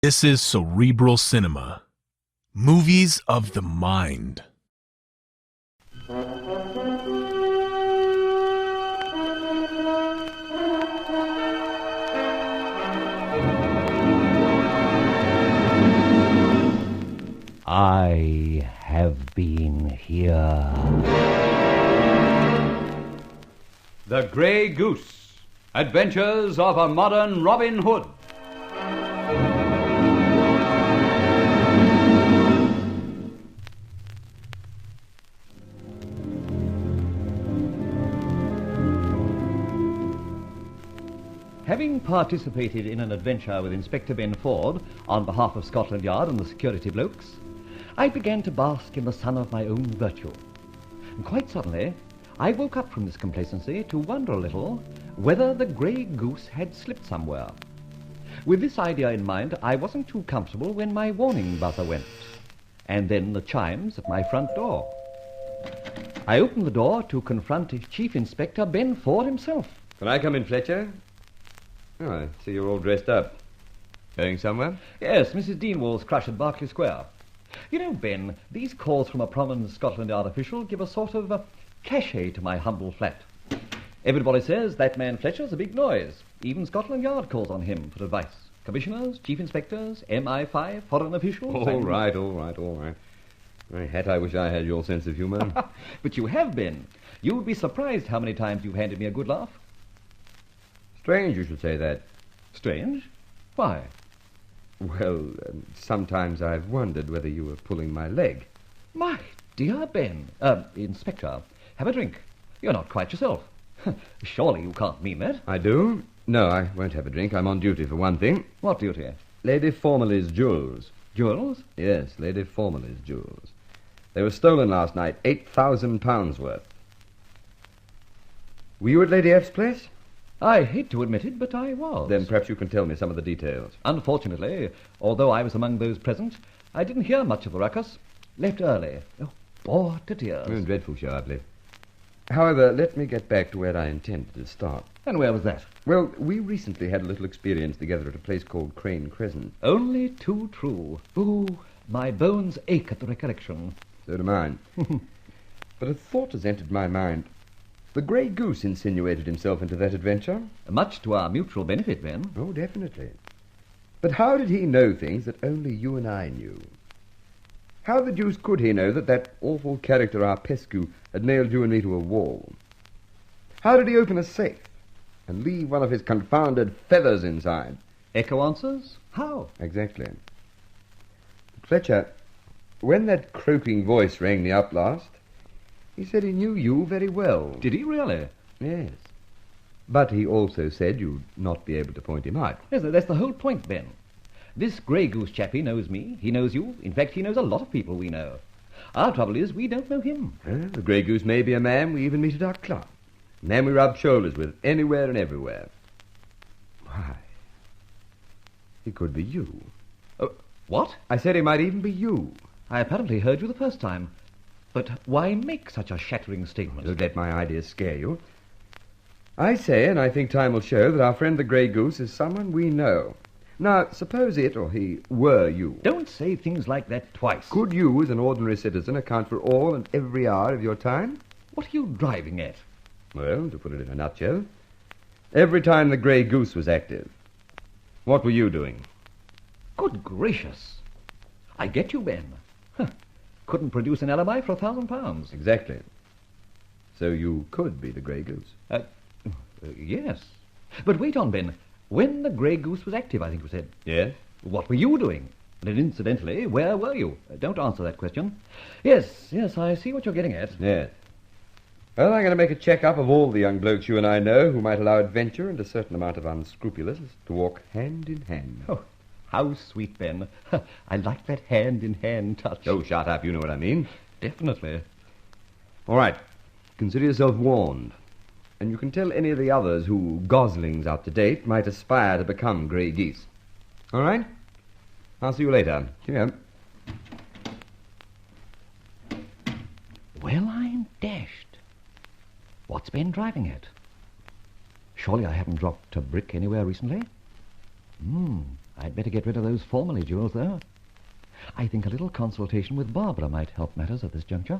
This is Cerebral Cinema. Movies of the mind. I have been here. The Grey Goose. Adventures of a Modern Robin Hood. Having participated in an adventure with Inspector Ben Ford on behalf of Scotland Yard and the security blokes, I began to bask in the sun of my own virtue. And quite suddenly, I woke up from this complacency to wonder a little whether the Grey Goose had slipped somewhere. With this idea in mind, I wasn't too comfortable when my warning buzzer went, and then the chimes at my front door. I opened the door to confront Chief Inspector Ben Ford himself. Can I come in, Fletcher? Oh, I see you're all dressed up. Going somewhere? Yes, Mrs. Deanwall's crush at Barclay Square. You know, Ben, these calls from a prominent Scotland Yard official give a sort of cachet to my humble flat. Everybody says that man Fletcher's a big noise. Even Scotland Yard calls on him for advice. Commissioners, chief inspectors, MI5, foreign officials... All right. My hat, I wish I had your sense of humour. But you have, Ben. You would be surprised how many times you've handed me a good laugh. Strange you should say that. Strange? Why? Well, sometimes I've wondered whether you were pulling my leg. My dear Ben. Inspector, have a drink. You're not quite yourself. Surely you can't mean that. I do? No, I won't have a drink. I'm on duty for one thing. What duty? Lady Formerly's jewels. Jewels? Yes, Lady Formerly's jewels. They were stolen last night, £8,000 worth. Were you at Lady F's place? I hate to admit it, but I was. Then perhaps you can tell me some of the details. Unfortunately, although I was among those present, I didn't hear much of the ruckus. Left early. Oh, bored to tears. Dreadful show, I believe. However, let me get back to where I intended to start. And where was that? Well, we recently had a little experience together at a place called Crane Crescent. Only too true. Ooh, my bones ache at the recollection. So do mine. But a thought has entered my mind. The Grey Goose insinuated himself into that adventure. Much to our mutual benefit, Ben. Oh, definitely. But how did he know things that only you and I knew? How the deuce could he know that that awful character, Arpescu, had nailed you and me to a wall? How did he open a safe and leave one of his confounded feathers inside? Echo answers? How? Exactly. But Fletcher, when that croaking voice rang me up last, he said he knew you very well. Did he really? Yes. But he also said you'd not be able to point him out. Yes, that's the whole point, Ben. This Grey Goose chappie knows me. He knows you. In fact, he knows a lot of people we know. Our trouble is we don't know him. The Grey Goose may be a man we even meet at our club. A man we rub shoulders with anywhere and everywhere. Why? He could be you. What? I said he might even be you. I apparently heard you the first time. But why make such a shattering statement? Don't let my ideas scare you. I say, and I think time will show, that our friend the Grey Goose is someone we know. Now, suppose it or he were you. Don't say things like that twice. Could you, as an ordinary citizen, account for all and every hour of your time? What are you driving at? Well, to put it in a nutshell, every time the Grey Goose was active, what were you doing? Good gracious. I get you, Ben. Couldn't produce an alibi for £1,000. Exactly. So you could be the Grey Goose. Yes. But wait on, Ben. When the Grey Goose was active, I think you said. Yes? What were you doing? And incidentally, where were you? Don't answer that question. Yes, I see what you're getting at. Yes. Well, I'm going to make a check-up of all the young blokes you and I know who might allow adventure and a certain amount of unscrupulousness to walk hand in hand. Oh, how sweet, Ben. I like that hand-in-hand touch. Oh, shut up. You know what I mean. Definitely. All right. Consider yourself warned. And you can tell any of the others who, goslings out to date, might aspire to become Grey Geese. All right? I'll see you later. Here. Well, I'm dashed. What's Ben driving at? Surely I haven't dropped a brick anywhere recently. I'd better get rid of those formerly jewels, though. I think a little consultation with Barbara might help matters at this juncture.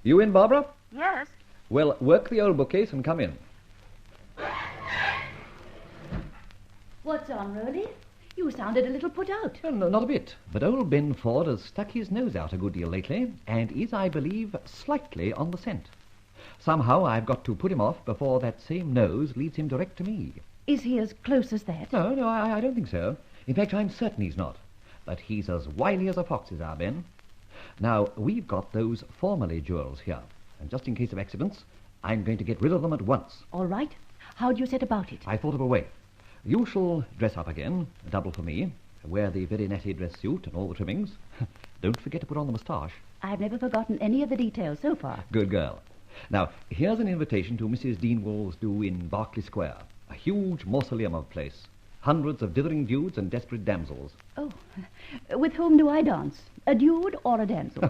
You in, Barbara? Yes. Well, work the old bookcase and come in. What's on, Rowley? You sounded a little put out. No, not a bit. But old Ben Ford has stuck his nose out a good deal lately, and is, I believe, slightly on the scent. Somehow I've got to put him off before that same nose leads him direct to me. Is he as close as that? No, I don't think so. In fact, I'm certain he's not. But he's as wily as a fox is our Ben. Now, we've got those formerly jewels here, and just in case of accidents, I'm going to get rid of them at once. All right. How do you set about it? I thought of a way. You shall dress up again, a double for me, wear the very natty dress suit and all the trimmings. Don't forget to put on the moustache. I've never forgotten any of the details so far. Good girl. Now, here's an invitation to Mrs. Deanwall's do in Barclay Square, a huge mausoleum of place. Hundreds of dithering dudes and desperate damsels. Oh, with whom do I dance? A dude or a damsel?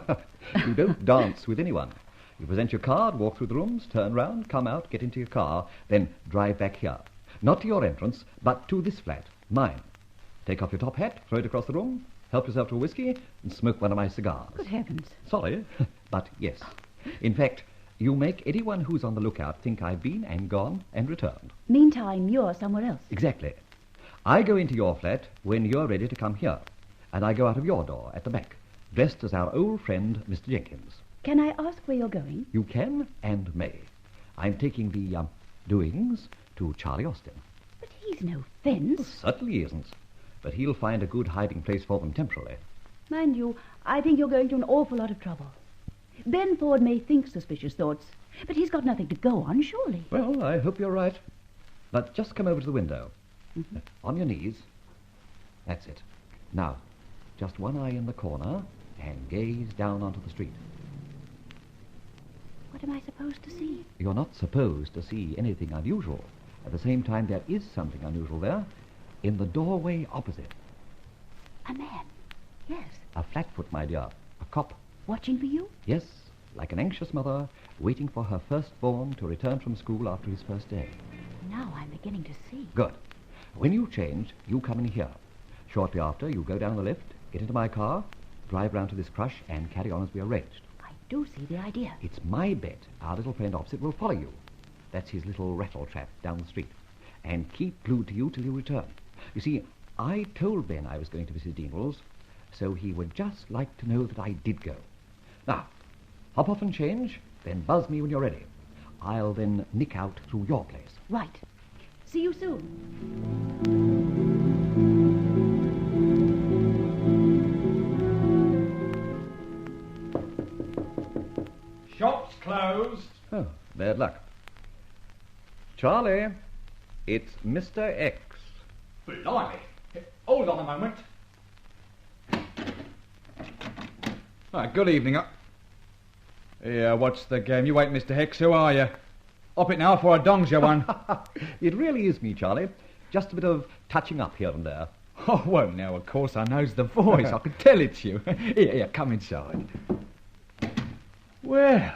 You don't dance with anyone. You present your card, walk through the rooms, turn round, come out, get into your car, then drive back here. Not to your entrance, but to this flat, mine. Take off your top hat, throw it across the room, help yourself to a whiskey, and smoke one of my cigars. Good heavens. Sorry, but yes. In fact, you make anyone who's on the lookout think I've been and gone and returned. Meantime, you're somewhere else. Exactly. I go into your flat when you're ready to come here, and I go out of your door at the back, dressed as our old friend, Mr. Jenkins. Can I ask where you're going? You can and may. I'm taking the doings to Charlie Austin. But he's no fence. Certainly he isn't. But he'll find a good hiding place for them temporarily. Mind you, I think you're going to an awful lot of trouble. Ben Ford may think suspicious thoughts, but he's got nothing to go on, surely. Well, I hope you're right. But just come over to the window. Mm-hmm. On your knees. That's it. Now, just one eye in the corner and gaze down onto the street. What am I supposed to see? You're not supposed to see anything unusual. At the same time, there is something unusual there. In the doorway opposite. A man. Yes. A flatfoot, my dear. A cop. Watching for you? Yes, like an anxious mother waiting for her firstborn to return from school after his first day. Now I'm beginning to see. Good. When you change, you come in here. Shortly after, you go down the lift, get into my car, drive round to this crush, and carry on as we arranged. I do see the idea. It's my bet our little friend opposite will follow you. That's his little rattle trap down the street. And keep glued to you till you return. You see, I told Ben I was going to Mrs. Deanwall's, so he would just like to know that I did go. Now, hop off and change, then buzz me when you're ready. I'll then nick out through your place. Right. See you soon. Shop's closed. Oh, bad luck. Charlie, it's Mr. X. Blimey. Hold on a moment. Good evening. Yeah, what's the game? You ain't Mr. Hex, who are you? Up it now for a dongs you one. It really is me, Charlie. Just a bit of touching up here and there. Oh, well, now, of course, I knows the voice. I can tell it's you. Here, come inside. Well,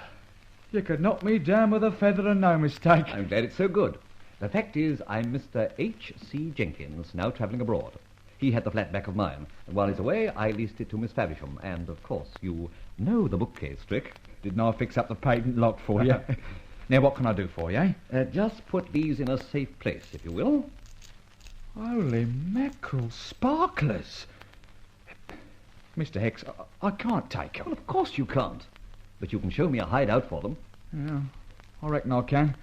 you could knock me down with a feather and no mistake. I'm glad it's so good. The fact is, I'm Mr. H.C. Jenkins, now travelling abroad. He had the flat back of mine, and while he's away, I leased it to Miss Faversham, and, of course, you know the bookcase trick. Didn't I fix up the patent lock for you? Now, what can I do for you, eh? Just put these in a safe place, if you will. Holy mackerel, sparklers. Mr. Hex, I can't take 'em. Well, of course you can't. But you can show me a hideout for them. Yeah, I reckon I can.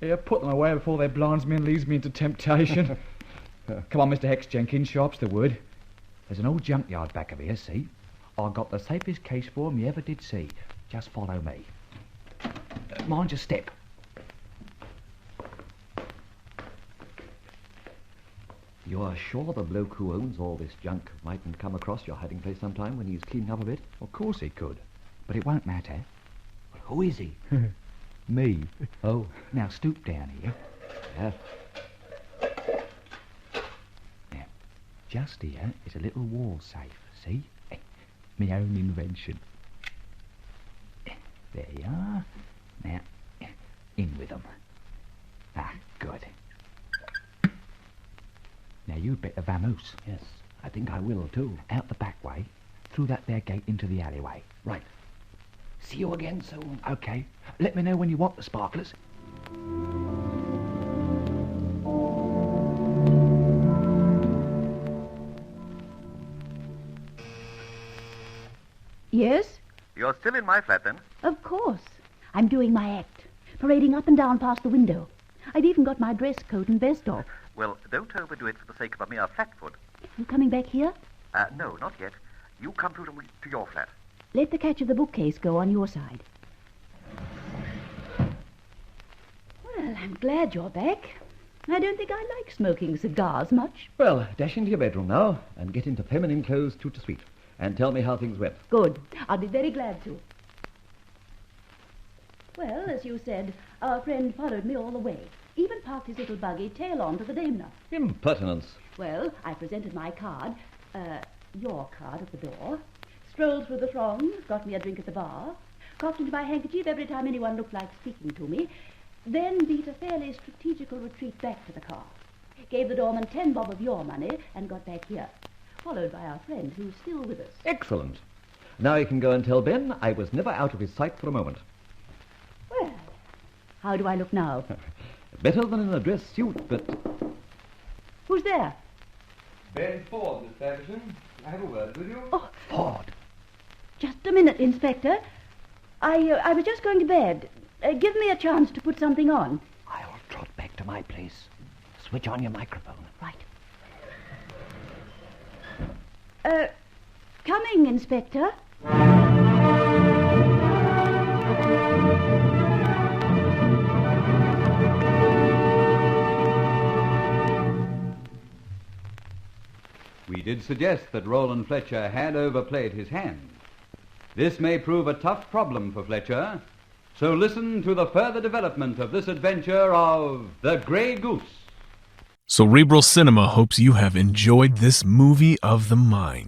Here, put them away before they blinds me and leads me into temptation. Come on, Mr. Hex Jenkins, sharp's the word. There's an old junkyard back of here, see? I got the safest case for 'em you ever did see. Just follow me. Mind your step. You're sure the bloke who owns all this junk mightn't come across your hiding place sometime when he's cleaning up a bit? Of course he could, but it won't matter. Well, who is he? Me. Oh, Now stoop down here. yeah. Now, just here is a little wall safe, see? My own invention. There you are. Now, in with them. Ah, good. Now, you'd better vamoose. Yes, I think I will, too. Out the back way, through that there gate into the alleyway. Right. See you again soon. Okay. Let me know when you want the sparklers. Yes? You're still in my flat, then? Of course. I'm doing my act. Parading up and down past the window. I've even got my dress coat and vest off. Well, don't overdo it for the sake of a mere flatfoot. You coming back here? No, not yet. You come through to your flat. Let the catch of the bookcase go on your side. Well, I'm glad you're back. I don't think I like smoking cigars much. Well, dash into your bedroom now and get into feminine clothes to suite. And tell me how things went. Good. I'll be very glad to. Well, as you said, our friend followed me all the way. Even parked his little buggy tail on to the Daimler. Impertinence. Well, I presented my card, your card at the door, strolled through the throng, got me a drink at the bar, coughed into my handkerchief every time anyone looked like speaking to me, then beat a fairly strategical retreat back to the car, gave the doorman 10 bob of your money and got back here, followed by our friend who's still with us. Excellent. Now you can go and tell Ben I was never out of his sight for a moment. Well, how do I look now? Better than in a dress suit, but... Who's there? Ben Ford, Miss Faversham. I have a word with you. Oh, Ford. just a minute, Inspector. I was just going to bed. Give me a chance to put something on. I'll trot back to my place. Switch on your microphone. Right. Coming, Inspector. We did suggest that Roland Fletcher had overplayed his hand. This may prove a tough problem for Fletcher, so listen to the further development of this adventure of the Grey Goose. Cerebral Cinema hopes you have enjoyed this movie of the mind.